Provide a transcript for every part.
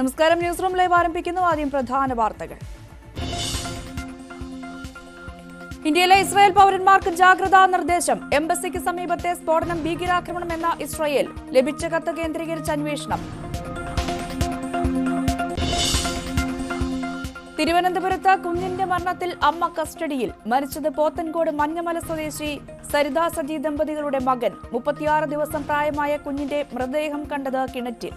നമസ്കാരം. News room live ആരംഭിക്കുന്നു. ആദ്യം പ്രധാന വാർത്തകൾ. ഇന്ത്യയിലെ ഇസ്രായേൽ പൗരന്മാർക്ക് ജാഗ്രതാ നിർദ്ദേശം. എംബസിക്ക് സമീപത്തെ സ്ഫോടനം ഭീകരാക്രമണമെന്ന ഇസ്രായേൽ. ലഭിച്ച കത്ത് കേന്ദ്രീകരിച്ച് അന്വേഷണം. തിരുവനന്തപുരത്ത് കുഞ്ഞിന്റെ മരണത്തിൽ അമ്മ കസ്റ്റഡിയിൽ. മരിച്ചത് പോത്തൻകോട് മഞ്ഞമല സ്വദേശി സരിത സജി ദമ്പതികളുടെ മകൻ. 36 ദിവസം പ്രായമായ കുഞ്ഞിന്റെ മൃതദേഹം കണ്ടത് കിണറ്റിൽ.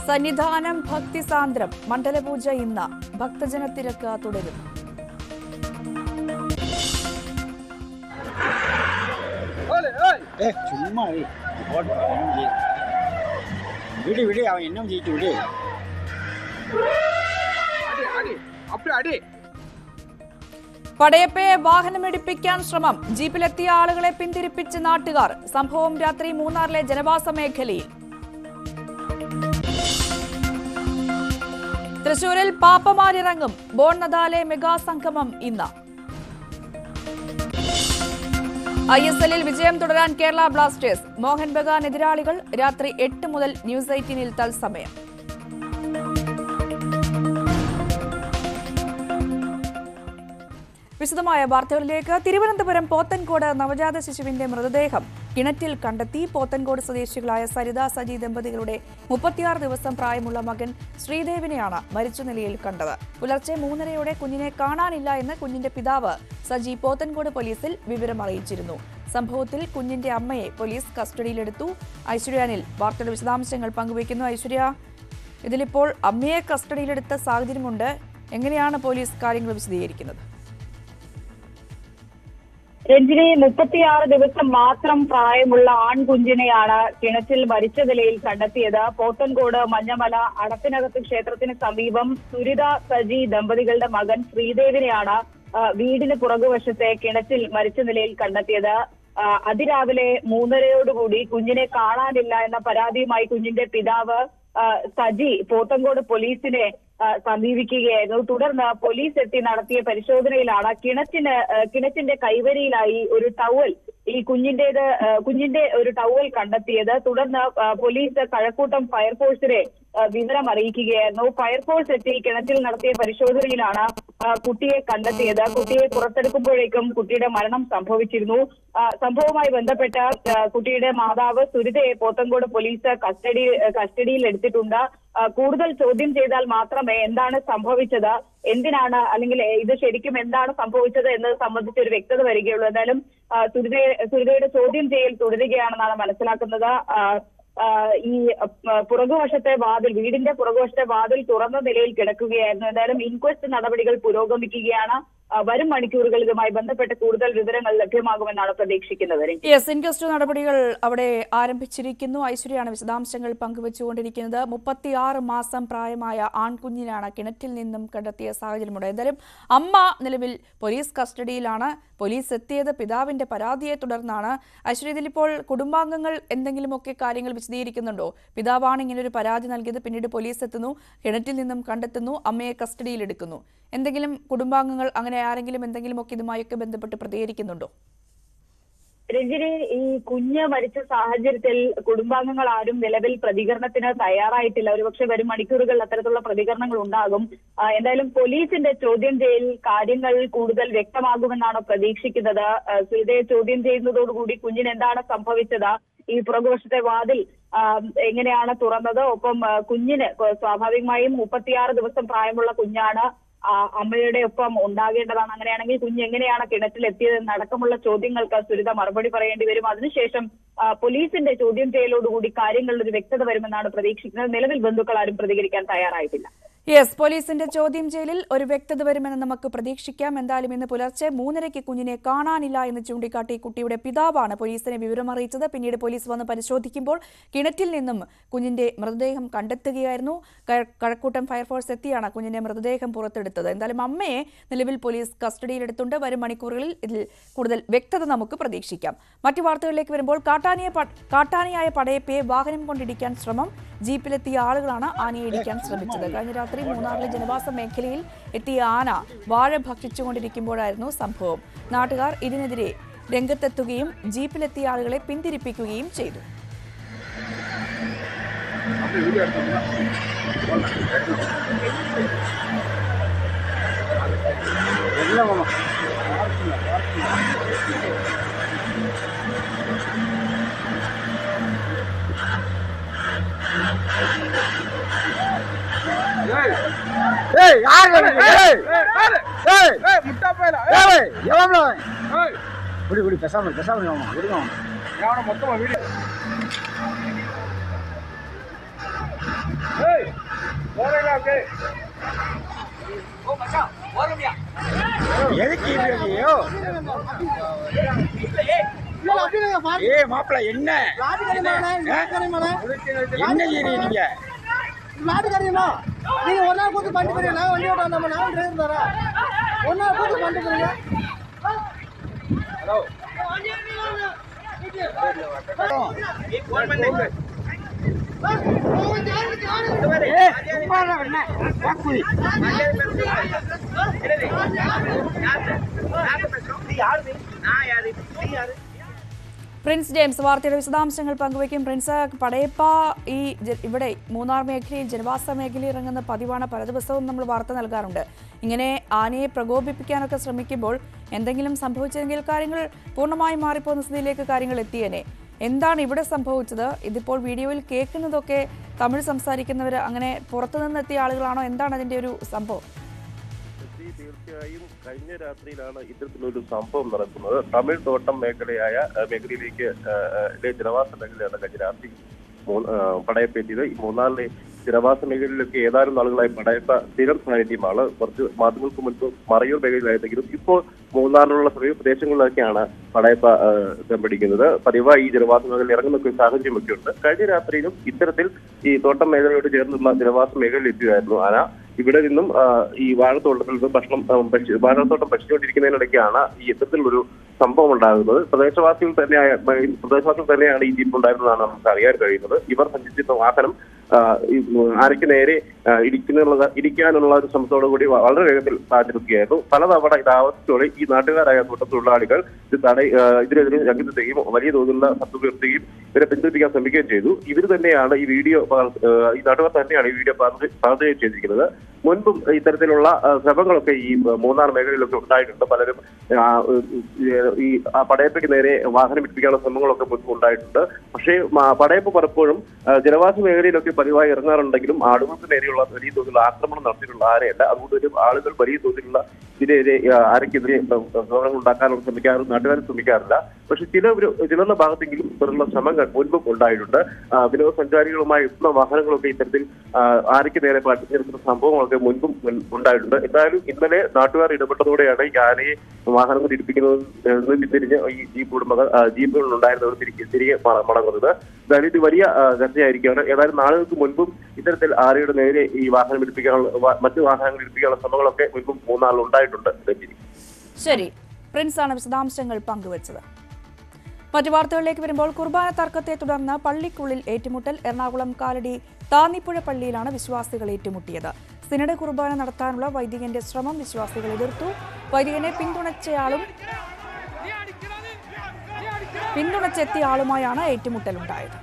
സന്നിധാനം ഭക്തിസാന്ദ്രം. മണ്ഡലപൂജ ഇന്ന്. ഭക്തജനത്തിരക്ക് തുടരും. പടയപ്പയെ വാഹനമിടിപ്പിക്കാൻ ശ്രമം. ജീപ്പിലെത്തിയ ആളുകളെ പിന്തിരിപ്പിച്ച് നാട്ടുകാർ. സംഭവം രാത്രി മൂന്നാറിലെ ജനവാസ മേഖലയിൽ. തൃശൂരിൽ പാപ്പമാരിറങ്ങും. ബോൺ നദാലെ മെഗാ സംഗമം ഇന്ന്. ISLൽ വിജയം തുടരാൻ കേരള ബ്ലാസ്റ്റേഴ്സ്. മോഹൻ ബഗാൻ എതിരാളികൾ. രാത്രി 8 മുതൽ ന്യൂസ് 18ൽ തത്സമയം. വിശദമായ വാർത്തകളിലേക്ക്. തിരുവനന്തപുരം പോത്തൻകോട് നവജാത ശിശുവിന്റെ മൃതദേഹം കിണറ്റിൽ കണ്ടെത്തി. പോത്തൻകോട് സ്വദേശികളായ സരിത സജി ദമ്പതികളുടെ 36 ദിവസം പ്രായമുള്ള മകൻ ശ്രീദേവിനെയാണ് മരിച്ച നിലയിൽ കണ്ടത്. പുലർച്ചെ 3:30 കുഞ്ഞിനെ കാണാനില്ല എന്ന് കുഞ്ഞിന്റെ പിതാവ് സജി പോത്തൻകോട് പോലീസിൽ വിവരമറിയിച്ചിരുന്നു. സംഭവത്തിൽ കുഞ്ഞിന്റെ അമ്മയെ പോലീസ് കസ്റ്റഡിയിലെടുത്തു. ഐശ്വര്യാനിൽ വാർത്തയുടെ വിശദാംശങ്ങൾ പങ്കുവയ്ക്കുന്നു. ഐശ്വര്യ, ഇതിലിപ്പോൾ അമ്മയെ കസ്റ്റഡിയിലെടുത്ത സാഹചര്യമുണ്ട്. എങ്ങനെയാണ് പോലീസ് കാര്യങ്ങൾ വിശദീകരിക്കുന്നത്? രഞ്ജിനി, 36 ദിവസം മാത്രം പ്രായമുള്ള ആൺകുഞ്ഞിനെയാണ് കിണറ്റിൽ മരിച്ച നിലയിൽ കണ്ടെത്തിയത്. പോത്തൻകോട് മഞ്ഞമല അടപ്പിനകത്ത് ക്ഷേത്രത്തിന് സമീപം സുരിത സജി ദമ്പതികളുടെ മകൻ ശ്രീദേവിനെയാണ് വീടിന് പുറകുവശത്തെ കിണറ്റിൽ മരിച്ച നിലയിൽ കണ്ടെത്തിയത്. അതിരാവിലെ 3:30 കുഞ്ഞിനെ കാണാനില്ല എന്ന പരാതിയുമായി കുഞ്ഞിന്റെ പിതാവ് സജി പോത്തൻകോട് പോലീസിനെ സമീപിക്കുകയായിരുന്നു. തുടർന്ന് പോലീസ് എത്തി നടത്തിയ പരിശോധനയിലാണ് കിണറ്റിന്റെ കൈവരിയിലായി ഒരു ടവൽ, ഈ കുഞ്ഞിന്റെ ഒരു ടവൽ കണ്ടെത്തിയത്. തുടർന്ന് പോലീസ് കഴക്കൂട്ടം ഫയർഫോഴ്സിനെ വിവരം അറിയിക്കുകയായിരുന്നു. ഫയർഫോഴ്സ് എത്തി കിണറ്റിൽ നടത്തിയ പരിശോധനയിലാണ് കുട്ടിയെ കണ്ടെത്തിയത്. കുട്ടിയെ പുറത്തെടുക്കുമ്പോഴേക്കും കുട്ടിയുടെ മരണം സംഭവിച്ചിരുന്നു. സംഭവവുമായി ബന്ധപ്പെട്ട കുട്ടിയുടെ മാതാവ് സുരിതയെ പോത്തൻകോട് പോലീസ് കസ്റ്റഡിയിൽ എടുത്തിട്ടുണ്ട്. കൂടുതൽ ചോദ്യം ചെയ്താൽ മാത്രമേ എന്താണ് സംഭവിച്ചത്, എന്തിനാണ്, അല്ലെങ്കിൽ ഇത് ശരിക്കും എന്താണ് സംഭവിച്ചത് എന്നത് സംബന്ധിച്ച് ഒരു വ്യക്തത വരികയുള്ളൂ. എന്തായാലും സുരിതയുടെ ചോദ്യം ചെയ്യൽ തുടരുകയാണെന്നാണ് മനസ്സിലാക്കുന്നത്. ഈ വീടിന്റെ പുറകുവശത്തെ വാതിൽ തുറന്ന നിലയിൽ കിടക്കുകയായിരുന്നു. എന്തായാലും ഇൻക്വസ്റ്റ് നടപടികൾ പുരോഗമിക്കുകയാണ്. വരും മണിക്കൂറുകൾ ഇതുമായി ബന്ധപ്പെട്ട് കൂടുതൽ വിവരങ്ങൾ ലഭ്യമാകുമെന്നാണ് പ്രതീക്ഷിക്കുന്നത്. ഇൻക്വസ്റ്റ് നടപടികൾ അവിടെ ആരംഭിച്ചിരിക്കുന്നു. ഐശ്വര്യാണ് വിശദാംശങ്ങൾ പങ്കുവച്ചുകൊണ്ടിരിക്കുന്നത്. 36 മാസം പ്രായമായ ആൺകുഞ്ഞിനാണ് കിണറ്റിൽ നിന്നും കണ്ടെത്തിയ സാഹചര്യമുണ്ട്. എന്തായാലും അമ്മ നിലവിൽ പോലീസ് കസ്റ്റഡിയിലാണ്. പോലീസ് എത്തിയത് പിതാവിന്റെ പരാതിയെ തുടർന്നാണ്. ഐശ്വര്യ, ഇതിലിപ്പോൾ കുടുംബാംഗങ്ങൾ എന്തെങ്കിലുമൊക്കെ കാര്യങ്ങൾ വിശദീകരിക്കുന്നുണ്ടോ? പിതാവാണ് ഇങ്ങനൊരു പരാതി നൽകിയത്, പിന്നീട് പോലീസ് എത്തുന്നു, കിണറ്റിൽ നിന്നും കണ്ടെത്തുന്നു, അമ്മയെ കസ്റ്റഡിയിലെടുക്കുന്നു. എന്തെങ്കിലും കുടുംബാംഗങ്ങൾ അങ്ങനെ ആരെങ്കിലും എന്തെങ്കിലുമൊക്കെ ഇതുമായൊക്കെ ബന്ധപ്പെട്ട് പ്രതികരിക്കുന്നുണ്ടോ? രഞ്ജിനി, ഈ കുഞ്ഞ് മരിച്ച സാഹചര്യത്തിൽ കുടുംബാംഗങ്ങൾ ആരും നിലവിൽ പ്രതികരണത്തിന് തയ്യാറായിട്ടില്ല. ഒരുപക്ഷെ വരും മണിക്കൂറുകളിൽ അത്തരത്തിലുള്ള പ്രതികരണങ്ങൾ ഉണ്ടാകും. എന്തായാലും പോലീസിന്റെ ചോദ്യം ചെയ്യൽ കാര്യങ്ങൾ കൂടുതൽ വ്യക്തമാകുമെന്നാണ് പ്രതീക്ഷിക്കുന്നത്. സുരിതയെ ചോദ്യം ചെയ്യുന്നതോടുകൂടി കുഞ്ഞിന് എന്താണ് സംഭവിച്ചത്, ഈ പുറകുവശത്തെ വാതിൽ എങ്ങനെയാണ് തുറന്നത്, ഒപ്പം കുഞ്ഞിന് സ്വാഭാവികമായും 36 ദിവസം പ്രായമുള്ള കുഞ്ഞാണ്, അമ്മയുടെ ഒപ്പം ഉണ്ടാകേണ്ടതാണ്. അങ്ങനെയാണെങ്കിൽ കുഞ്ഞ് എങ്ങനെയാണ് കിണറ്റിലെത്തിയതെന്ന് അടക്കമുള്ള ചോദ്യങ്ങൾക്ക് സുരിത മറുപടി പറയേണ്ടി വരും. അതിനുശേഷം പോലീസിന്റെ ചോദ്യം ചെയ്യലോടുകൂടി കാര്യങ്ങളിൽ ഒരു വ്യക്തത വരുമെന്നാണ് പ്രതീക്ഷിക്കുന്നത്. നിലവിൽ ബന്ധുക്കൾ ആരും പ്രതികരിക്കാൻ തയ്യാറായിട്ടില്ല. പോലീസിന്റെ ചോദ്യം ചെയ്യലിൽ ഒരു വ്യക്തത വരുമെന്ന് നമുക്ക് പ്രതീക്ഷിക്കാം. എന്തായാലും ഇന്ന് പുലർച്ചെ 3:30 കുഞ്ഞിനെ കാണാനില്ല എന്ന് ചൂണ്ടിക്കാട്ടി കുട്ടിയുടെ പിതാവാണ് പോലീസിനെ വിവരമറിയിച്ചത്. പിന്നീട് പോലീസ് വന്ന് പരിശോധിക്കുമ്പോൾ കിണറ്റിൽ നിന്നും കുഞ്ഞിന്റെ മൃതദേഹം കണ്ടെത്തുകയായിരുന്നു. കഴക്കൂട്ടം ഫയർഫോഴ്സ് എത്തിയാണ് കുഞ്ഞിന്റെ മൃതദേഹം പുറത്തെടുത്തത്. എന്തായാലും അമ്മയെ നിലവിൽ പോലീസ് കസ്റ്റഡിയിലെടുത്തുണ്ട്. വരും മണിക്കൂറുകളിൽ ഇതിൽ കൂടുതൽ വ്യക്തത നമുക്ക് പ്രതീക്ഷിക്കാം. മറ്റു വാർത്തകളിലേക്ക് വരുമ്പോൾ കാട്ടാനയായ പടയപ്പയെ വാഹനം കൊണ്ടിടിക്കാൻ ശ്രമം. ജീപ്പിലെത്തിയ ആളുകളാണ് ആനയെ ഇടിക്കാൻ ശ്രമിച്ചത്. കഴിഞ്ഞ രാത്രി മൂന്നാറിലെ ജനവാസ മേഖലയിൽ എത്തിയ ആന വാഴ ഭക്ഷിച്ചുകൊണ്ടിരിക്കുമ്പോഴായിരുന്നു സംഭവം. നാട്ടുകാർ ഇതിനെതിരെ രംഗത്തെത്തുകയും ജീപ്പിലെത്തിയ ആളുകളെ പിന്തിരിപ്പിക്കുകയും ചെയ്തു. மாப்பிள்ள என்ன நீங்க நாட்டு கறியுமா நீங்க ஒரு நாள் கூத்து பண்ணி போறீங்க. நான் வண்டி ஓட்ட நம்ம நான் டிரைவர் தரேன். ஒரு நாள் கூத்து பண்ணி போறீங்க. ஹலோ പ്രിൻസ് ജെയിംസ് വാർത്തയുടെ വിശദാംശങ്ങൾ പങ്കുവയ്ക്കും. പ്രിൻസ്, പടയപ്പ ഇവിടെ മൂന്നാർ മേഖലയിൽ ജനവാസ മേഖലയിൽ ഇറങ്ങുന്ന പതിവാണ്. പല ദിവസവും നമ്മൾ വാർത്ത നൽകാറുണ്ട്. ഇങ്ങനെ ആനയെ പ്രകോപിപ്പിക്കാനൊക്കെ ശ്രമിക്കുമ്പോൾ എന്തെങ്കിലും സംഭവിച്ചെങ്കിൽ കാര്യങ്ങൾ പൂർണ്ണമായും മാറിപ്പോകുന്ന സ്ഥിതിയിലേക്ക് കാര്യങ്ങൾ എത്തിയേനെ. എന്താണ് ഇവിടെ സംഭവിച്ചത്? ഇതിപ്പോൾ വീഡിയോയിൽ കേൾക്കുന്നതൊക്കെ തമിഴ് സംസാരിക്കുന്നവർ അങ്ങനെ പുറത്തുനിന്നെത്തിയ ആളുകളാണോ? എന്താണ് അതിന്റെ ഒരു സംഭവം? തീർച്ചയായും കഴിഞ്ഞ രാത്രിയിലാണ് ഇത്തരത്തിലൊരു സംഭവം നടക്കുന്നത്. തമിഴ് തോട്ടം മേഖലയിലേക്ക് ജനവാസ മേഖലയാണ് കഴിഞ്ഞ രാത്രി പടയപ്പ എത്തിയത്. ഈ മൂന്നാറിലെ ജനവാസ മേഖലയിലൊക്കെ ഏതാനും നാളുകളായി പടയപ്പ സ്ഥിരം സാന്നിധ്യമാണ്. കുറച്ച് മാസങ്ങൾക്ക് മുൻപ് മറയൂർ മേഖലയിലായിരുന്നെങ്കിലും ഇപ്പോൾ മൂന്നാറിലുള്ള സമീപ പ്രദേശങ്ങളിലൊക്കെയാണ് പടയപ്പ പിടിക്കുന്നത്. പതിവായി ഈ ജനവാസ മേഖലയിൽ ഇറങ്ങുന്ന സാഹചര്യമൊക്കെ ഉണ്ട്. കഴിഞ്ഞ രാത്രിയിലും ഇത്തരത്തിൽ ഈ തോട്ടം മേഖലയോട് ചേർന്നുള്ള ജനവാസ മേഖലയിൽ എത്തുകയായിരുന്നു ആന. ഇവിടെ നിന്നും ഈ വാഴത്തോട്ടത്തിൽ നിന്ന് വാഴത്തോട്ടം ഭക്ഷിച്ചുകൊണ്ടിരിക്കുന്നതിനിടയ്ക്കാണ് ഈ ഇത്തരത്തിലൊരു സംഭവം ഉണ്ടാകുന്നത്. പ്രദേശവാസികൾ തന്നെയാണ് ഈ ജീപ്പ് ഉണ്ടായിരുന്നതാണ് നമുക്ക് അറിയാൻ കഴിയുന്നത്. ഇവർ സഞ്ചരിച്ചിരുന്ന വാഹനം ആനയ്ക്ക് നേരെ ഇടിക്കാനുള്ള ഒരു ശ്രമത്തോടു കൂടി വളരെ വേഗത്തിൽ സാധിക്കുകയായിരുന്നു. പലതവണ ഇത് ആവർത്തിച്ചോടെ ഈ നാട്ടുകാരായ തോട്ടത്തൊഴിലാളികൾ ഇതിനെതിരെ രംഗത്തെത്തുകയും വലിയ തോതിലുള്ള ശബ്ദം ഉയർത്തുകയും ഇവരെ പിന്തുണയ്ക്കാൻ ശ്രമിക്കുകയും ചെയ്തു. ഇവർ തന്നെയാണ് ഈ നാട്ടുകാർ തന്നെയാണ് ഈ വീഡിയോ പകർത്തുകയും ചെയ്തിരിക്കുന്നത്. മുൻപും ഇത്തരത്തിലുള്ള ശ്രമങ്ങളൊക്കെ ഈ മൂന്നാർ മേഖലയിലൊക്കെ ഉണ്ടായിട്ടുണ്ട്. പലരും ഈ പടയപ്പയ്ക്ക് നേരെ വാഹനം പിടിപ്പിക്കാനുള്ള ശ്രമങ്ങളൊക്കെ മുൻപ് ഉണ്ടായിട്ടുണ്ട്. പക്ഷേ പടയപ്പ് പലപ്പോഴും ജനവാസ മേഖലയിലൊക്കെ പതിവായി ഇറങ്ങാറുണ്ടെങ്കിലും ആളുകൾക്ക് നേരെയുള്ള വലിയ തോതിലുള്ള ആക്രമണം നടത്തിയിട്ടുള്ള ആരെയല്ല. അതുകൊണ്ട് ആളുകൾ വലിയ തോതിലുള്ള ആരക്കെതിരെ ഗൗരവങ്ങൾ ഉണ്ടാക്കാനുള്ള നാട്ടുകാർ ശ്രമിക്കാറില്ല. പക്ഷെ ചിലരുടെ ഭാഗത്തെങ്കിലും ഇത്തരത്തിലുള്ള ശ്രമങ്ങൾ മുൻപും ഉണ്ടായിട്ടുണ്ട്. വിനോദസഞ്ചാരികളുമായി എത്തുന്ന വാഹനങ്ങളൊക്കെ ഇത്തരത്തിൽ ആരയ്ക്ക് നേരെ പാട്ടിച്ചെടുക്കുന്ന സംഭവങ്ങളൊക്കെ മുൻപും ഉണ്ടായിട്ടുണ്ട്. എന്തായാലും ഇന്നലെ നാട്ടുകാർ ഇടപെട്ടതോടെയാണ് ഈ ആനയെ വാഹനങ്ങൾ ഇടിപ്പിക്കുന്നത് തിരിഞ്ഞ് ഈ ജീപ്പുകളിൽ ഉണ്ടായിരുന്നവർ തിരികെ മടങ്ങുന്നത്. എന്തായാലും ഇത് വലിയ ചർച്ചയായിരിക്കുകയാണ്. ഏതായാലും നാളുകൾക്ക് മുൻപും ഇത്തരത്തിൽ ആനയുടെ നേരെ ഈ വാഹനം ഇടിപ്പിക്കാനുള്ള മറ്റു വാഹനങ്ങൾ ഇടിപ്പിക്കാനുള്ള ശ്രമങ്ങളൊക്കെ മുൻപും മൂന്നാറിൽ ഉണ്ടായിട്ടുണ്ട്. ശരി, പ്രിൻസ് ആണ് വിശദാംശങ്ങൾ പങ്കുവച്ചത്. മറ്റു വാർത്തകളിലേക്ക് വരുമ്പോൾ, കുർബാന തർക്കത്തെ തുടർന്ന് പള്ളിക്കുള്ളിൽ ഏറ്റുമുട്ടൽ. എറണാകുളം കാലടി താന്നിപ്പുഴ പള്ളിയിലാണ് വിശ്വാസികൾ ഏറ്റുമുട്ടിയത്. സിനഡ് കുർബാന നടത്താനുള്ള വൈദികന്റെ ശ്രമം വിശ്വാസികൾ എതിർത്തു. വൈദികനെ പിന്തുണച്ചെത്തിയ ആളുമായാണ് ഏറ്റുമുട്ടലുണ്ടായത്.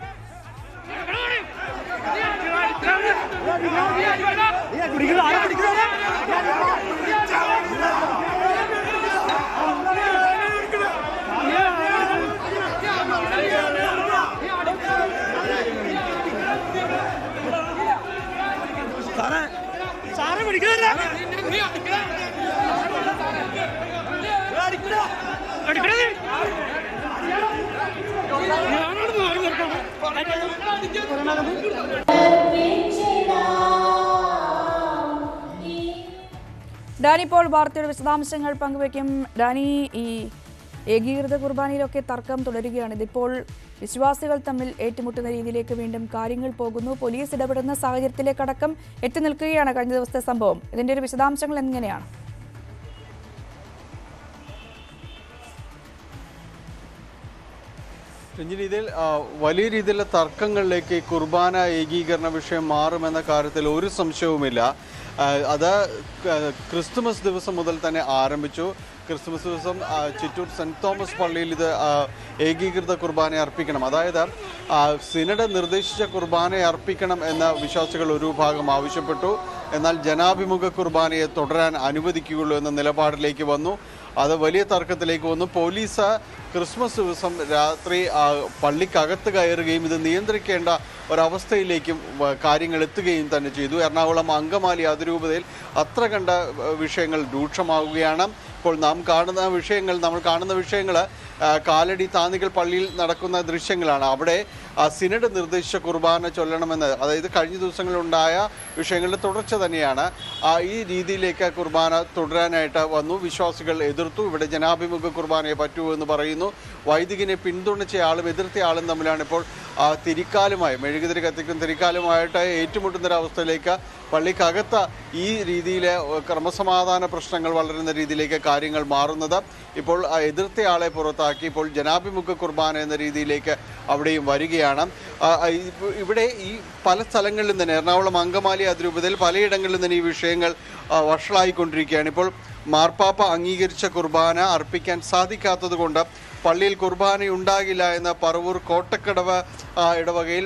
ഡാനി ഇപ്പോൾ വാർത്തയുടെ വിശദാംശങ്ങൾ പങ്കുവയ്ക്കും. ഡാനി, ഈ ഏകീകൃത കുർബാനയിലൊക്കെ തർക്കം തുടരുകയാണ്. ഇതിപ്പോൾ വിശ്വാസികൾ തമ്മിൽ ഏറ്റുമുട്ടുന്ന രീതിയിലേക്ക് വീണ്ടും കാര്യങ്ങൾ പോകുന്നു. പോലീസ് ഇടപെടുന്ന സാഹചര്യത്തിലേക്കടക്കം എത്തി നിൽക്കുകയാണ് കഴിഞ്ഞ ദിവസത്തെ സംഭവം. ഇതിന്റെ ഒരു വിശദാംശങ്ങൾ എങ്ങനെയാണ്? ഇതിൽ വലിയ രീതിയിലുള്ള തർക്കങ്ങളിലേക്ക് കുർബാന ഏകീകരണ വിഷയം മാറുമെന്ന കാര്യത്തിൽ ഒരു സംശയവുമില്ല. അത് ക്രിസ്തുമസ് ദിവസം മുതൽ തന്നെ ആരംഭിച്ചു. ക്രിസ്തുമസ് ദിവസം ചിറ്റൂർ സെൻറ് തോമസ് പള്ളിയിൽ ഇത് ഏകീകൃത കുർബാന അർപ്പിക്കണം, അതായത് സിനഡ് നിർദ്ദേശിച്ച കുർബാന അർപ്പിക്കണം എന്ന വിശ്വാസികൾ ഒരു ഭാഗം ആവശ്യപ്പെട്ടു. എന്നാൽ ജനാഭിമുഖ കുർബാനയെ തുടരാൻ അനുവദിക്കുകയുള്ളൂ എന്ന നിലപാടിലേക്ക് വന്നു. അത് വലിയ തർക്കത്തിലേക്ക് വന്നു. പോലീസ് ക്രിസ്മസ് ദിവസം രാത്രി പള്ളിക്കകത്ത് കയറുകയും ഇത് നിയന്ത്രിക്കേണ്ട ഒരവസ്ഥയിലേക്കും കാര്യങ്ങൾ എത്തുകയും തന്നെ ചെയ്തു. എറണാകുളം അങ്കമാലി അതിരൂപതയിൽ അത്ര കണ്ട വിഷയങ്ങൾ രൂക്ഷമാവുകയാണ്. ഇപ്പോൾ നമ്മൾ കാണുന്ന വിഷയങ്ങൾ കാലടി താന്നികൾ പള്ളിയിൽ നടക്കുന്ന ദൃശ്യങ്ങളാണ്. അവിടെ സിനഡ് നിർദ്ദേശിച്ച കുർബാന ചൊല്ലണമെന്ന്, അതായത് കഴിഞ്ഞ ദിവസങ്ങളിലുണ്ടായ വിഷയങ്ങളുടെ തുടർച്ച തന്നെയാണ്. ഈ രീതിയിലേക്ക് കുർബാന തുടരാനായിട്ട് വന്നു. വിശ്വാസികൾ എതിർത്തു. ഇവിടെ ജനാഭിമുഖ കുർബാനയെ പറ്റൂ എന്ന് പറയുന്നു. വൈദികനെ പിന്തുണച്ചയാളും എതിർത്തയാളും തമ്മിലാണ് ഇപ്പോൾ തിരിക്കാലുമായി, മെഴുകുതിരി കത്തിക്കുന്ന തിരിക്കാലുമായിട്ട് ഏറ്റുമുട്ടുന്നൊരവസ്ഥയിലേക്ക് പള്ളിക്കകത്ത് ഈ രീതിയിൽ ക്രമസമാധാന പ്രശ്നങ്ങൾ വളരുന്ന രീതിയിലേക്ക് കാര്യങ്ങൾ മാറുന്നത്. ഇപ്പോൾ എതിർത്തയാളെ പുറത്താക്കി ഇപ്പോൾ ജനാഭിമുഖ കുർബാന എന്ന രീതിയിലേക്ക് അവിടെയും വരികയാണ്. ഇവിടെ ഈ പല സ്ഥലങ്ങളിലും തന്നെ എറണാകുളം അങ്കമാലി അതിരൂപതയിൽ പലയിടങ്ങളിലും തന്നെ ഈ വിഷയങ്ങൾ വഷളായിക്കൊണ്ടിരിക്കുകയാണ്. ഇപ്പോൾ മാർപ്പാപ്പ അംഗീകരിച്ച കുർബാന അർപ്പിക്കാൻ സാധിക്കാത്തത് കൊണ്ട് പള്ളിയിൽ കുർബാനയുണ്ടാകില്ല എന്ന പറവൂർ കോട്ടക്കടവ് ഇടവകയിൽ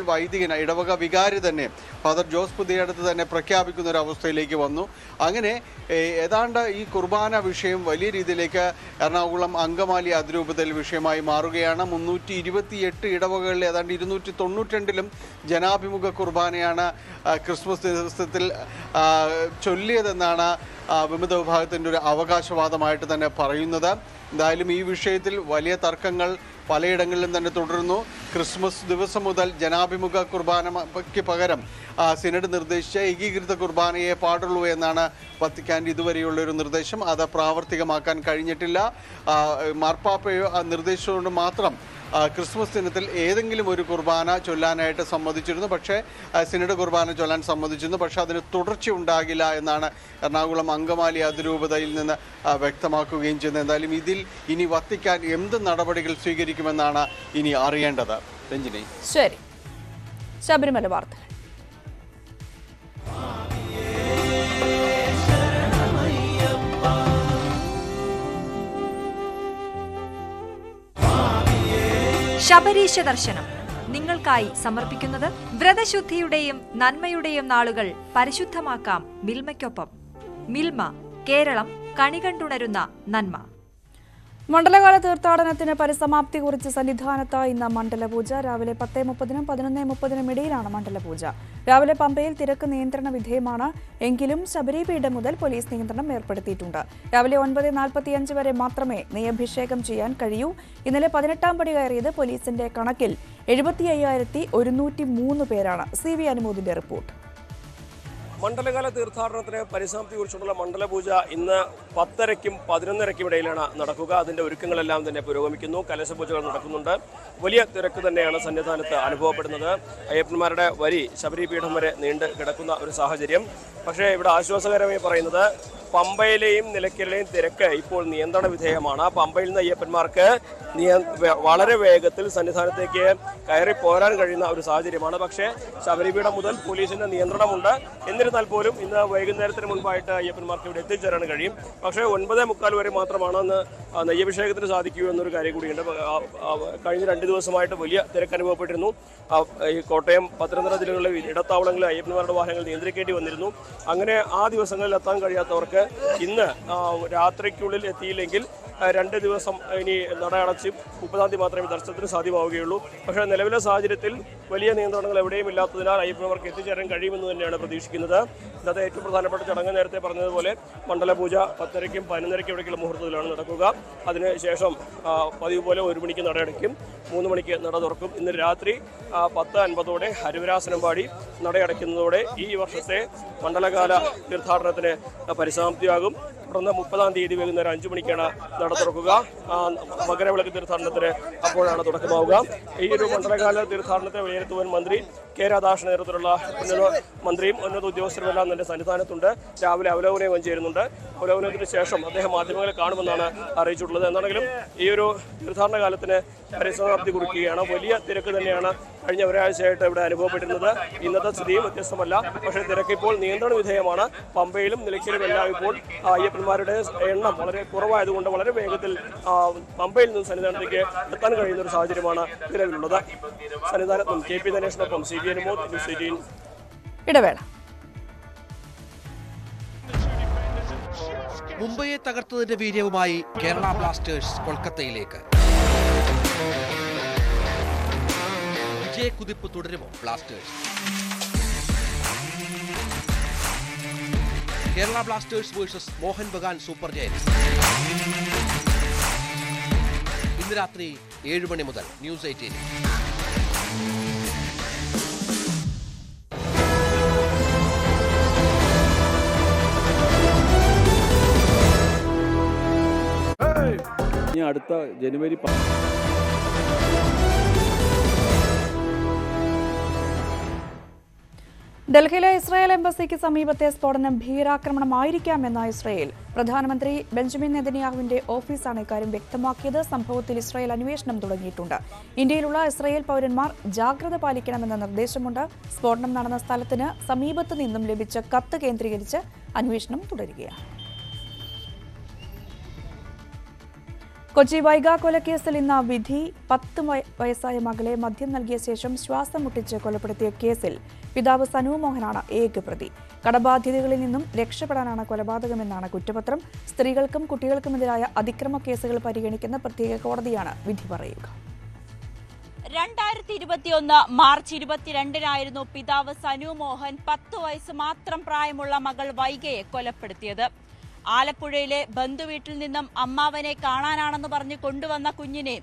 ഇടവക വികാരി തന്നെ ഫാദർ ജോസ് പുതിയടത്ത് തന്നെ പ്രഖ്യാപിക്കുന്ന ഒരു അവസ്ഥയിലേക്ക് വന്നു. അങ്ങനെ ഏതാണ്ട് ഈ കുർബാന വിഷയം വലിയ രീതിയിലേക്ക് എറണാകുളം അങ്കമാലി അതിരൂപതയിൽ വിഷയമായി മാറുകയാണ്. 328 ഇടവകകളിൽ ഏതാണ്ട് 292ലും ജനാഭിമുഖ കുർബാനയാണ് ക്രിസ്മസ് ദിവസത്തിൽ ചൊല്ലിയതെന്നാണ് വിമത വിഭാഗത്തിൻ്റെ ഒരു അവകാശവാദമായിട്ട് തന്നെ പറയുന്നത്. എന്തായാലും ഈ വിഷയത്തിൽ വലിയ തർക്കങ്ങൾ പലയിടങ്ങളിലും തന്നെ തുടരുന്നു. ക്രിസ്മസ് ദിവസം മുതൽ ജനാഭിമുഖ കുർബാനയ്ക്ക് പകരം സിനഡ് നിർദ്ദേശിച്ച ഏകീകൃത കുർബാനയെ പാടുള്ളൂ എന്നാണ് വത്തിക്കാൻ്റെ ഇതുവരെയുള്ളൊരു നിർദ്ദേശം. അത് പ്രാവർത്തികമാക്കാൻ കഴിഞ്ഞിട്ടില്ല. മാർപ്പാപ്പയോ നിർദ്ദേശിച്ചുകൊണ്ട് മാത്രം ക്രിസ്മസ് ദിനത്തിൽ ഏതെങ്കിലും ഒരു കുർബാന ചൊല്ലാനായിട്ട് സമ്മതിച്ചിരുന്നു. പക്ഷേ സിനഡ് കുർബാന ചൊല്ലാൻ സമ്മതിച്ചിരുന്നു. പക്ഷേ അതിന് തുടർച്ച ഉണ്ടാകില്ല എന്നാണ് എറണാകുളം അങ്കമാലി അതിരൂപതയിൽ നിന്ന് വ്യക്തമാക്കുകയും ചെയ്യുന്നത്. എന്തായാലും ഇതിൽ ഇനി വത്തിക്കാൻ എന്ത് നടപടികൾ സ്വീകരിക്കുമെന്നാണ് ഇനി അറിയേണ്ടത്. രഞ്ജിനി. ശരി, ശബരിമല വാർത്തകൾ. ശബരീശ ദർശനം നിങ്ങൾക്കായി സമർപ്പിക്കുന്നത് വ്രതശുദ്ധിയുടെയും നന്മയുടെയും നാളുകൾ പരിശുദ്ധമാക്കാം മിൽമയ്ക്കൊപ്പം. മിൽമ, കേരളം കണികണ്ടുണരുന്ന നന്മ. മണ്ഡലകാല തീർത്ഥാടനത്തിന് പരിസമാപ്തി കുറിച്ച് സന്നിധാനത്ത് ഇന്ന് മണ്ഡലപൂജ. രാവിലെ 10:30-നും 11:30-നും ഇടയിലാണ് മണ്ഡലപൂജ. രാവിലെ പമ്പയിൽ തിരക്ക് നിയന്ത്രണ വിധേയമാണ്. എങ്കിലും ശബരിപീഠം മുതൽ പോലീസ് നിയന്ത്രണം ഏർപ്പെടുത്തിയിട്ടുണ്ട്. രാവിലെ 9:45 വരെ മാത്രമേ നെയ്യഭിഷേകം ചെയ്യാൻ കഴിയൂ. ഇന്നലെ 18ാം പടി കയറിയത് പോലീസിന്റെ കണക്കിൽ 75,103 പേരാണ്. CV അനുമോദിന്റെ report. മണ്ഡലകാല തീർത്ഥാടനത്തിന് പരിസമാപ്തി കുറിച്ചുള്ള മണ്ഡലപൂജ ഇന്ന് 10:30-നും 11:30-നും ഇടയിലാണ് നടക്കുക. അതിന്റെ ഒരുക്കങ്ങളെല്ലാം തന്നെ പുരോഗമിക്കുന്നു. കലശപൂജകൾ നടക്കുന്നുണ്ട്. വലിയ തിരക്ക് തന്നെയാണ് സന്നിധാനത്ത് അനുഭവപ്പെടുന്നത്. അയ്യപ്പന്മാരുടെ വരി ശബരിപീഠം വരെ നീണ്ട് കിടക്കുന്ന ഒരു സാഹചര്യം. പക്ഷേ ഇവിടെ ആശ്വാസകരമായി പറയുന്നത് പമ്പയിലെയും നിലയ്ക്കലിലെയും തിരക്ക് ഇപ്പോൾ നിയന്ത്രണ വിധേയമാണ്. പമ്പയിൽ നിന്ന് അയ്യപ്പന്മാർക്ക് വളരെ വേഗത്തിൽ സന്നിധാനത്തേക്ക് കയറി പോരാൻ കഴിയുന്ന ഒരു സാഹചര്യമാണ്. പക്ഷേ ശബരിപീഠം മുതൽ പോലീസിന്റെ നിയന്ത്രണമുണ്ട്. എന്നിരുന്നാൽ പോലും ഇന്ന് വൈകുന്നേരത്തിന് മുൻപായിട്ട് അയ്യപ്പന്മാർക്ക് ഇവിടെ എത്തിച്ചേരാൻ കഴിയും. പക്ഷേ 9:45 വരെ മാത്രമാണ് അന്ന് നെയ്യഭിഷേകത്തിന് സാധിക്കൂ എന്നൊരു കാര്യം കൂടിയുണ്ട്. കഴിഞ്ഞ 2 ദിവസമായിട്ട് വലിയ തിരക്ക് അനുഭവപ്പെട്ടിരുന്നു. ഈ കോട്ടയം, പത്തനംതിട്ട ജില്ലകളിലെ ഇടത്താവളങ്ങളിൽ അയ്യപ്പന്മാരുടെ വാഹനങ്ങൾ നിയന്ത്രിക്കേണ്ടി വന്നിരുന്നു. അങ്ങനെ ആ ദിവസങ്ങളിൽ എത്താൻ കഴിയാത്തവർക്ക് ഇന്ന് രാത്രിക്കുള്ളിൽ എത്തിയില്ലെങ്കിൽ 2 ദിവസം ഇനി നട അടച്ച് 30-ാം തീയതി മാത്രമേ ദർശനത്തിന് സാധ്യമാവുകയുള്ളൂ. പക്ഷേ നിലവിലെ സാഹചര്യത്തിൽ വലിയ നിയന്ത്രണങ്ങൾ എവിടെയും ഇല്ലാത്തതിനാൽ അയ്യപ്പന്മാർക്ക് എത്തിച്ചേരാൻ കഴിയുമെന്ന് തന്നെയാണ് പ്രതീക്ഷിക്കുന്നത്. ഇന്നത്തെ ഏറ്റവും പ്രധാനപ്പെട്ട ചടങ്ങ് നേരത്തെ പറഞ്ഞതുപോലെ മണ്ഡലപൂജ 10:30-നും 11:30-നും ഇടയ്ക്കുള്ള മുഹൂർത്തത്തിലാണ് നടക്കുക. അതിനുശേഷം പതിവ് പോലെ 1 മണിക്ക് നട അടയ്ക്കും, 3 മണിക്ക് നട തുറക്കും. ഇന്ന് രാത്രി 10:50 ഹരിവരാസനം പാടി നടയടയ്ക്കുന്നതോടെ ഈ വർഷത്തെ മണ്ഡലകാല തീർത്ഥാടനത്തിന് പരിസമാപ്തിയാകും. തുടർന്ന് 30-ാം തീയതി വൈകുന്നേരം 5 മണിക്കാണ് നട തുറക്കുക. മകരവിളക്ക് തീർത്ഥാടനത്തിന് അപ്പോഴാണ് തുടക്കമാവുക. ഈ ഒരു മണ്ഡലകാല തീർത്ഥാടനത്തെ വിലയിരുത്തുവാൻ മന്ത്രി കെ രാധാകൃഷ്ണൻ നേതൃത്വത്തിലുള്ള ഉന്നത മന്ത്രിയും ഉന്നത ഉദ്യോഗസ്ഥരുമെല്ലാം തന്നെ സന്നിധാനത്തുണ്ട്. രാവിലെ അവലോകനം ചേരുന്നുണ്ട്. അവലോകനത്തിന് ശേഷം അദ്ദേഹം മാധ്യമങ്ങളെ കാണുമെന്നാണ് അറിയിച്ചിട്ടുള്ളത്. എന്താണെങ്കിലും ഈ ഒരു തീർത്ഥാടന കാലത്തിന് പരിസമാപ്തി കുറിക്കുകയാണ്. വലിയ തിരക്ക് തന്നെയാണ് കഴിഞ്ഞ ഒരാഴ്ചയായിട്ട് ഇവിടെ അനുഭവപ്പെട്ടിരുന്നത്. ഇന്നത്തെ സ്ഥിതിയും വ്യത്യസ്തമല്ല. പക്ഷേ തിരക്ക് ഇപ്പോൾ നിയന്ത്രണ വിധേയമാണ്. പമ്പയിലും നിലയ്ക്കലും എല്ലാം ഇപ്പോൾ അയ്യപ്പന്മാരുടെ എണ്ണം വളരെ കുറവായതുകൊണ്ട് വളരെ വേഗത്തിൽ പമ്പയിൽ നിന്ന് സന്നിധാനത്തേക്ക് എത്താൻ കഴിയുന്ന ഒരു സാഹചര്യമാണ് നിലവിലുള്ളത്. സന്നിധാനത്തും KP ദിനേശിനൊപ്പം CVN Anmol, News 18. ഇടവേള. മുംബൈയെ തകർത്തതിന്റെ വീര്യവുമായി കേരള ബ്ലാസ്റ്റേഴ്സ് കൊൽക്കത്തയിലേക്ക്. വിജയക്കുതിപ്പ് തുടരുമോ Blasters? Kerala Blasters versus Mohun Bagan super giants. ഇന്ന് രാത്രി 7 മണി മുതൽ News 18. അടുത്ത ജനുവരി ഡൽഹിയിലെ ഇസ്രായേൽ എംബസിക്ക് സമീപത്തെ സ്ഫോടനം ഭീകരാക്രമണമായിരിക്കാമെന്ന ഇസ്രായേൽ പ്രധാനമന്ത്രി ബെഞ്ചമിൻ നെതന്യാഹുവിന്റെ ഓഫീസാണ് ഇക്കാര്യം വ്യക്തമാക്കിയത്. സംഭവത്തിൽ ഇസ്രായേൽ അന്വേഷണം തുടങ്ങിയിട്ടുണ്ട്. ഇന്ത്യയിലുള്ള ഇസ്രായേൽ പൗരന്മാർ ജാഗ്രത പാലിക്കണമെന്ന നിർദ്ദേശമുണ്ട്. സ്ഫോടനം നടന്ന സ്ഥലത്തിന് സമീപത്തു നിന്നും ലഭിച്ച കത്ത് കേന്ദ്രീകരിച്ച് അന്വേഷണം തുടരുകയാണ്. കൊച്ചി വൈഗ കൊലക്കേസിൽ ഇന്ന് വിധി. 10 വയസ്സായ മകളെ മദ്യം നൽകിയ ശേഷം ശ്വാസം മുട്ടിച്ച് കൊലപ്പെടുത്തിയ കേസിൽ പിതാവ് സനു മോഹനാണ് ഏക പ്രതി. കടബാധ്യതകളിൽ നിന്നും രക്ഷപ്പെടാനാണ് കൊലപാതകമെന്നാണ് കുറ്റപത്രം. സ്ത്രീകൾക്കും കുട്ടികൾക്കുമെതിരായ അതിക്രമ കേസുകൾ പരിഗണിക്കുന്ന പ്രത്യേക കോടതിയാണ് വിധി പറയുക. 2021 മാർച്ച് 22-നായിരുന്നു പിതാവ് സനു മോഹൻ 10 വയസ്സ് മാത്രം പ്രായമുള്ള മകൾ വൈഗയെ കൊലപ്പെടുത്തിയത്. ആലപ്പുഴയിലെ ബന്ധുവീട്ടിൽ നിന്നും അമ്മാവനെ കാണാനാണെന്ന് പറഞ്ഞ് കൊണ്ടുവന്ന കുഞ്ഞിനെ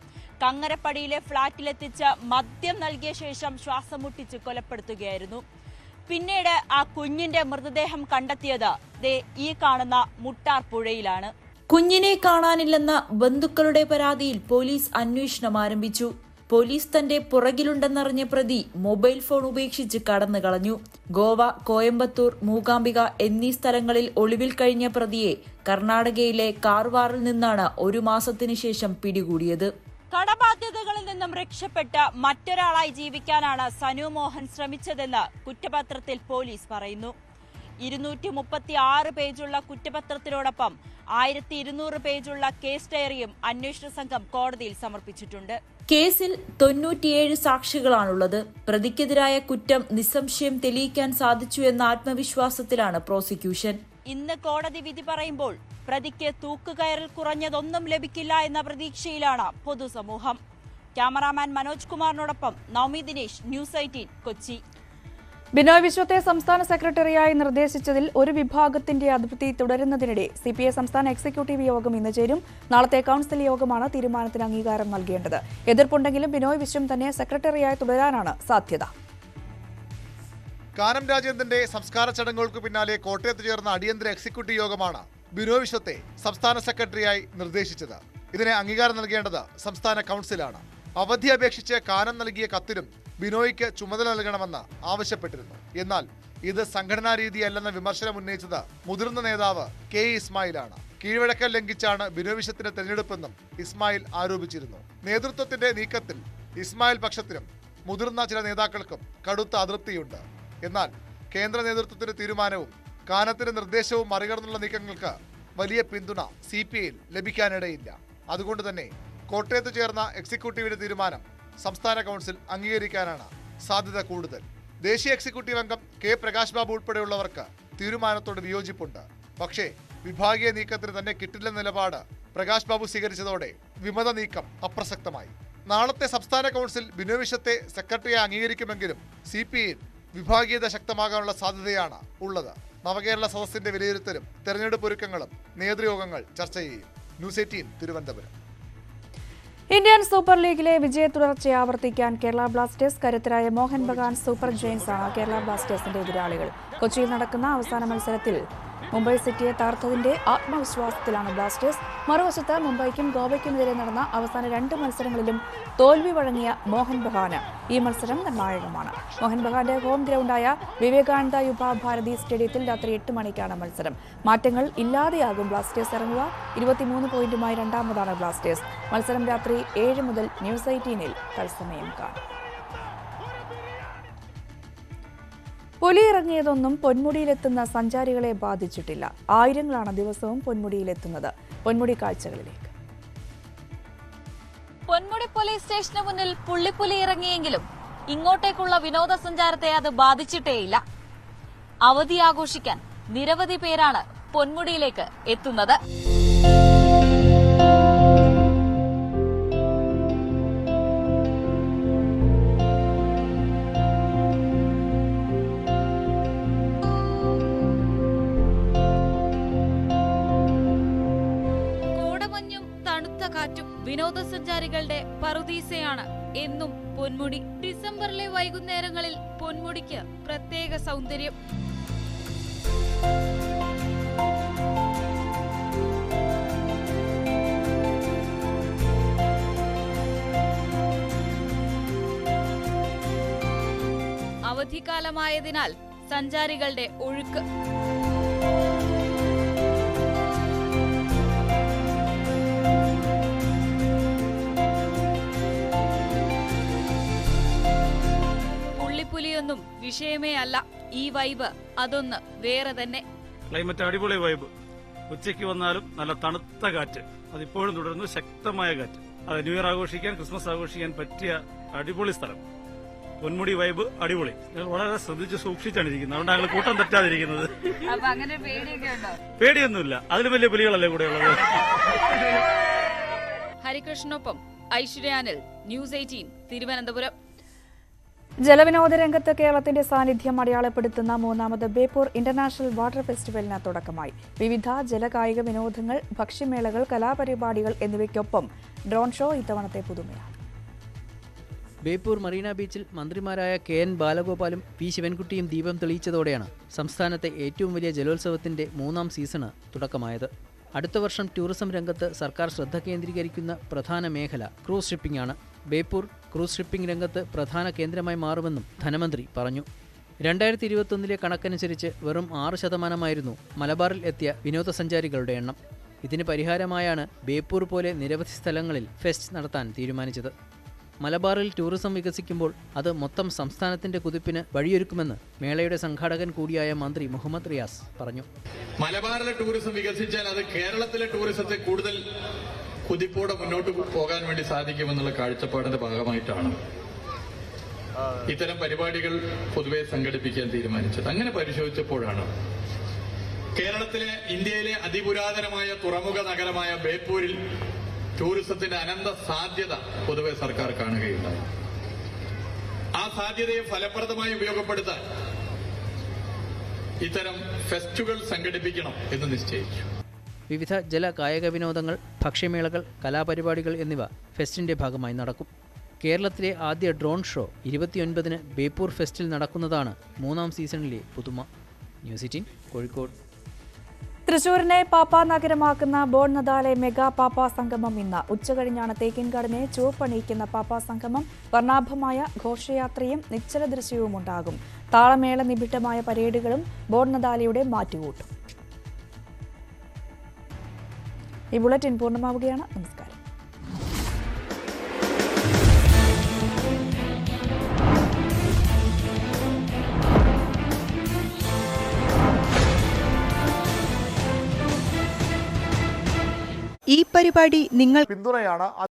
കങ്ങരപ്പടിയിലെ ഫ്ളാറ്റിലെത്തിച്ച് മദ്യം നൽകിയ ശേഷം ശ്വാസം മുട്ടിച്ച് കൊലപ്പെടുത്തുകയായിരുന്നു. പിന്നീട് ആ കുഞ്ഞിന്റെ മൃതദേഹം കണ്ടെത്തിയത് ഈ കാണുന്ന മുട്ടാർ പുഴയിലാണ്. കുഞ്ഞിനെ കാണാനില്ലെന്ന ബന്ധുക്കളുടെ പരാതിയിൽ പോലീസ് അന്വേഷണം ആരംഭിച്ചു. പോലീസ് തന്റെ പുറകിലുണ്ടെന്നറിഞ്ഞ പ്രതി മൊബൈൽ ഫോൺ ഉപേക്ഷിച്ച് കടന്നു കളഞ്ഞു. ഗോവ, കോയമ്പത്തൂർ, മൂകാംബിക എന്നീ സ്ഥലങ്ങളിൽ ഒളിവിൽ കഴിഞ്ഞ പ്രതിയെ കർണാടകയിലെ കാർവാറിൽ നിന്നാണ് 1 മാസത്തിനു ശേഷം പിടികൂടിയത്. കടബാധ്യതകളിൽ നിന്നും രക്ഷപ്പെട്ട് മറ്റൊരാളായി ജീവിക്കാനാണ് സനു മോഹൻ ശ്രമിച്ചതെന്ന് കുറ്റപത്രത്തിൽ പോലീസ് പറയുന്നു. 236 പേജുള്ള കുറ്റപത്രത്തിനോടൊപ്പം 1200 പേജുള്ള കേസ് ഡയറിയും അന്വേഷണ സംഘം കോടതിയിൽ സമർപ്പിച്ചിട്ടുണ്ട്. കേസിൽ 97 സാക്ഷികളാണുള്ളത്. പ്രതിക്കെതിരായ കുറ്റം നിസ്സംശയം തെളിയിക്കാൻ സാധിച്ചു എന്ന ആത്മവിശ്വാസത്തിലാണ് പ്രോസിക്യൂഷൻ. ഇന്ന് കോടതി വിധി പറയുമ്പോൾ പ്രതിക്ക് തൂക്കുകയറിൽ കുറഞ്ഞതൊന്നും ലഭിക്കില്ല എന്ന പ്രതീക്ഷയിലാണ് പൊതുസമൂഹം. ക്യാമറാമാൻ മനോജ് കുമാറിനോടൊപ്പം നവമി ദിനേശ്, News 18, കൊച്ചി. ബിനോയ് വിശ്വത്തെ സംസ്ഥാന സെക്രട്ടറിയായി നിർദ്ദേശിച്ചതിൽ ഒരു വിഭാഗത്തിന്റെ അതൃപ്തി തുടരുന്നതിനിടെ CPI സംസ്ഥാന എക്സിക്യൂട്ടീവ് യോഗം ഇന്ന് ചേരും. നാളത്തെ കൌൺസിൽ യോഗമാണ് തീരുമാനത്തിന് അംഗീകാരം നൽകേണ്ടത്. എതിർപ്പുണ്ടെങ്കിലും ബിനോയ് വിശ്വം തന്നെ സെക്രട്ടറിയായി തുടരാനാണ് സാധ്യത. കാനം രാജേന്ദ്രന്റെ സംസ്കാര ചടങ്ങുകൾക്ക് പിന്നാലെ കോട്ടയത്ത് ചേർന്ന അടിയന്തര എക്സിക്യൂട്ടീവ് യോഗമാണ് ബിനോയ് വിശ്വത്തെ സംസ്ഥാന സെക്രട്ടറിയായി നിർദ്ദേശിച്ചത്. ഇതിന് അംഗീകാരം നൽകേണ്ടത് സംസ്ഥാന കൌൺസിലാണ്. അവധി അപേക്ഷിച്ച് കാനം നൽകിയ കത്തിലും ബിനോയ്ക്ക് ചുമതല നൽകണമെന്ന് ആവശ്യപ്പെട്ടിരുന്നു. എന്നാൽ ഇത് സംഘടനാ രീതിയല്ലെന്ന വിമർശനം ഉന്നയിച്ചത് മുതിർന്ന നേതാവ് K. ഇസ്മായിലാണ്. കീഴ്വഴക്കം ലംഘിച്ചാണ് ബിനോയ് വിശ്വത്തിന്റെ തെരഞ്ഞെടുപ്പെന്നും ഇസ്മായിൽ ആരോപിച്ചിരുന്നു. നേതൃത്വത്തിന്റെ നീക്കത്തിൽ ഇസ്മായിൽ പക്ഷത്തിനും മുതിർന്ന ചില നേതാക്കൾക്കും കടുത്ത അതൃപ്തിയുണ്ട്. എന്നാൽ കേന്ദ്ര നേതൃത്വത്തിന്റെ തീരുമാനവും കാനത്തിന്റെ നിർദ്ദേശവും മറികടന്നുള്ള നീക്കങ്ങൾക്ക് വലിയ പിന്തുണ CPIയിൽ ലഭിക്കാനിടയില്ല. അതുകൊണ്ട് തന്നെ കോട്ടയത്ത് ചേർന്ന എക്സിക്യൂട്ടീവിന്റെ തീരുമാനം സംസ്ഥാന കൌൺസിൽ അംഗീകരിക്കാനാണ് സാധ്യത കൂടുതൽ. ദേശീയ എക്സിക്യൂട്ടീവ് അംഗം K. പ്രകാശ് ബാബു ഉൾപ്പെടെയുള്ളവർക്ക് തീരുമാനത്തോട് വിയോജിപ്പുണ്ട്. പക്ഷേ വിഭാഗീയ നീക്കത്തിന് തന്നെ കിട്ടില്ലെന്ന നിലപാട് പ്രകാശ് ബാബു സ്വീകരിച്ചതോടെ വിമത നീക്കം അപ്രസക്തമായി. നാളത്തെ സംസ്ഥാന കൌൺസിൽ ബിനോയ് വിശ്വത്തെ സെക്രട്ടറിയെ അംഗീകരിക്കുമെങ്കിലും CPIയിൽ വിഭാഗീയത ശക്തമാകാനുള്ള സാധ്യതയാണ് ഉള്ളത്. നവകേരള സദസ്സിന്റെ വിലയിരുത്തലും തെരഞ്ഞെടുപ്പ് ഒരുക്കങ്ങളും നേതൃയോഗങ്ങൾ ചർച്ച ചെയ്യും. News 18, തിരുവനന്തപുരം. ഇന്ത്യൻ സൂപ്പർ ലീഗിലെ വിജയ തുടർച്ചയെ ആവർത്തിക്കാൻ കേരള ബ്ലാസ്റ്റേഴ്സ്. കരുത്തരായ മോഹൻ ബഗാൻ സൂപ്പർ ജയൻസ് ആണ് കേരള ബ്ലാസ്റ്റേഴ്സിന്റെ എതിരാളികൾ. കൊച്ചിയിൽ നടക്കുന്ന അവസാന മത്സരത്തിൽ മുംബൈ സിറ്റിയെ തകർത്തതിന്റെ ആത്മവിശ്വാസത്തിലാണ് ബ്ലാസ്റ്റേഴ്സ്. മറുവശത്ത് മുംബൈക്കും ഗോവയ്ക്കുമെതിരെ നടന്ന അവസാന 2 മത്സരങ്ങളിലും തോൽവി വഴങ്ങിയ മോഹൻ ബഗാന് ഈ മത്സരം നിർണായകമാണ്. മോഹൻ ബഗാന്റെ ഹോം ഗ്രൗണ്ടായ വിവേകാനന്ദ യുവ ഭാരതി സ്റ്റേഡിയത്തിൽ രാത്രി 8 മണിക്കാണ് മത്സരം. മാറ്റങ്ങൾ ഇല്ലാതെയാകും ബ്ലാസ്റ്റേഴ്സ് ഇറങ്ങുക. 23 പോയിന്റുമായി രണ്ടാമതാണ് ബ്ലാസ്റ്റേഴ്സ്. മത്സരം രാത്രി 7 മുതൽ ന്യൂസ് 18-ൽ തത്സമയം കാണാം. പുലി ഇറങ്ങിയതൊന്നും പൊന്മുടിയിലെത്തുന്ന സഞ്ചാരികളെ ബാധിച്ചിട്ടില്ല. ആയിരങ്ങളാണ് ദിവസവും പൊന്മുടിയിലെത്തുന്നത്. പൊന്മുടി കാഴ്ചകളിലേക്ക്. പൊന്മുടി പോലീസ് സ്റ്റേഷന് മുന്നിൽ പുള്ളിപ്പുലി ഇറങ്ങിയെങ്കിലും ഇങ്ങോട്ടേക്കുള്ള വിനോദസഞ്ചാരത്തെ അത് ബാധിച്ചിട്ടേയില്ല. അവധി ആഘോഷിക്കാൻ നിരവധി പേരാണ് പൊന്മുടിയിലേക്ക് എത്തുന്നത്. വിനോദസഞ്ചാരികളുടെ പറുദീസയാണ് എന്നും പൊന്മുടി. ഡിസംബറിലെ വൈകുന്നേരങ്ങളിൽ പൊന്മുടിക്ക് പ്രത്യേക സൗന്ദര്യം. അവധിക്കാലമായതിനാൽ സഞ്ചാരികളുടെ ഒഴുക്ക്. പുലിയൊന്നും വിഷയമേ അല്ല. ഈ വൈബ് അതൊന്ന് വേറെ തന്നെ. ക്ലൈമറ്റ് അടിപൊളി വൈബ്. ഉച്ചയ്ക്ക് വന്നാലും നല്ല തണുത്ത കാറ്റ്, അതിപ്പോഴും തുടരുന്നു. ശക്തമായ കാറ്റ്. അത് ന്യൂ ഇയർ ആഘോഷിക്കാൻ, ക്രിസ്മസ് ആഘോഷിക്കാൻ പറ്റിയ അടിപൊളി സ്ഥലം. പൊന്മുടി വൈബ് അടിപൊളി. ഞങ്ങൾ വളരെ ശ്രദ്ധിച്ച് സൂക്ഷിച്ചാണ് ഇരിക്കുന്നത്. അതുകൊണ്ട് ഞങ്ങൾ കൂട്ടം തെറ്റാതിരിക്കുന്നത്. പേടിയൊന്നുമില്ല. അതിലും വലിയ പുലികളല്ലേ കൂടെ ഉള്ളത്. ഹരികൃഷ്ണനൊപ്പം ഐശ്വര്യാനിൽ, ന്യൂസ് 18 തിരുവനന്തപുരം. ജലവിനോദ രംഗത്ത് കേരളത്തിന്റെ സാന്നിധ്യം അടയാളപ്പെടുത്തുന്ന 3ാമത് ബേപ്പൂർ ഇന്റർനാഷണൽ വാട്ടർ ഫെസ്റ്റിവലിന് തുടക്കമായി. വിവിധ ജലകായിക വിനോദങ്ങൾ, ഭക്ഷ്യമേളകൾ, കലാപരിപാടികൾ എന്നിവയ്ക്കൊപ്പം ഡ്രോൺ ഷോ ഇത്തവണത്തെ പുതുമയാണ്. ബേപ്പൂർ മറീന ബീച്ചിൽ മന്ത്രിമാരായ KN ബാലഗോപാലും P ശിവൻകുട്ടിയും ദീപം തെളിയിച്ചതോടെയാണ് സംസ്ഥാനത്തെ ഏറ്റവും വലിയ ജലോത്സവത്തിന്റെ 3ാം സീസണ് തുടക്കമായത്. അടുത്ത വർഷം ടൂറിസം രംഗത്ത് സർക്കാർ ശ്രദ്ധ കേന്ദ്രീകരിക്കുന്ന പ്രധാന മേഖല ക്രൂസ് ഷിപ്പിംഗ് ആണ്. ബേപ്പൂർ ക്രൂസ് ഷിപ്പിംഗ് രംഗത്ത് പ്രധാന കേന്ദ്രമായി മാറുമെന്നും ധനമന്ത്രി പറഞ്ഞു. 2021 കണക്കനുസരിച്ച് വെറും 6% മലബാറിൽ എത്തിയ വിനോദസഞ്ചാരികളുടെ എണ്ണം. ഇതിന് പരിഹാരമായാണ് ബേപ്പൂർ പോലെ നിരവധി സ്ഥലങ്ങളിൽ ഫെസ്റ്റ് നടത്താൻ തീരുമാനിച്ചത്. മലബാറിൽ ടൂറിസം വികസിക്കുമ്പോൾ അത് മൊത്തം സംസ്ഥാനത്തിന്റെ കുതിപ്പിന് വഴിയൊരുക്കുമെന്ന് മേളയുടെ സംഘാടകൻ കൂടിയായ മന്ത്രി മുഹമ്മദ് റിയാസ് പറഞ്ഞു. മലബാറിലെ ടൂറിസം വികസിച്ചാൽ അത് കേരളത്തിലെ ടൂറിസത്തെ കൂടുതൽ കുതിപ്പോടെ മുന്നോട്ട് പോകാൻ വേണ്ടി സാധിക്കുമെന്നുള്ള കാഴ്ചപ്പാടിന്റെ ഭാഗമായിട്ടാണ് ഇത്തരം പരിപാടികൾ പൊതുവെ സംഘടിപ്പിക്കാൻ തീരുമാനിച്ചത്. അങ്ങനെ പരിശോധിച്ചപ്പോഴാണ് കേരളത്തിലെ, ഇന്ത്യയിലെ അതിപുരാതനമായ തുറമുഖ നഗരമായ ബേപ്പൂരിൽ ടൂറിസത്തിന്റെ അനന്ത സാധ്യത പൊതുവെ സർക്കാർ കാണുകയുണ്ടായി. ആ സാധ്യതയെ ഫലപ്രദമായി ഉപയോഗപ്പെടുത്താൻ ഇത്തരം ഫെസ്റ്റുകൾ സംഘടിപ്പിക്കണം എന്ന് നിശ്ചയിച്ചു. വിവിധ ജല കായിക വിനോദങ്ങൾ, ഭക്ഷ്യമേളകൾ, കലാപരിപാടികൾ എന്നിവ ഫെസ്റ്റിന്റെ ഭാഗമായി നടക്കും. കേരളത്തിലെ ആദ്യ ഡ്രോൺ ഷോ 29-ന് ബേപ്പൂർ ഫെസ്റ്റിൽ നടക്കുന്നതാണ് 3ാം സീസണിലെ പുതുമ. ന്യൂസ് 18 കോഴിക്കോട്. തൃശൂരിനെ പാപ്പാ നഗരമാക്കുന്ന ബോൺനദാലെ മെഗാ പാപ്പാ സംഗമം ഇന്ന്. ഉച്ചകഴിഞ്ഞാണ് തേക്കിൻകാടിനെ ചുവപ്പണിയിക്കുന്ന പാപ്പാ സംഗമം. വർണ്ണാഭമായ ഘോഷയാത്രയും നിശ്ചല ദൃശ്യവും ഉണ്ടാകും. താളമേള നിബിഡമായ പരേഡുകളും ബോൺനദാലയുടെ മാറ്റുകൂട്ടും. ഈ ബുള്ളറ്റിൻ പൂർണ്ണമാവുകയാണ്. നമസ്കാരം. ഈ പരിപാടി നിങ്ങൾ പിന്തുണയാണ്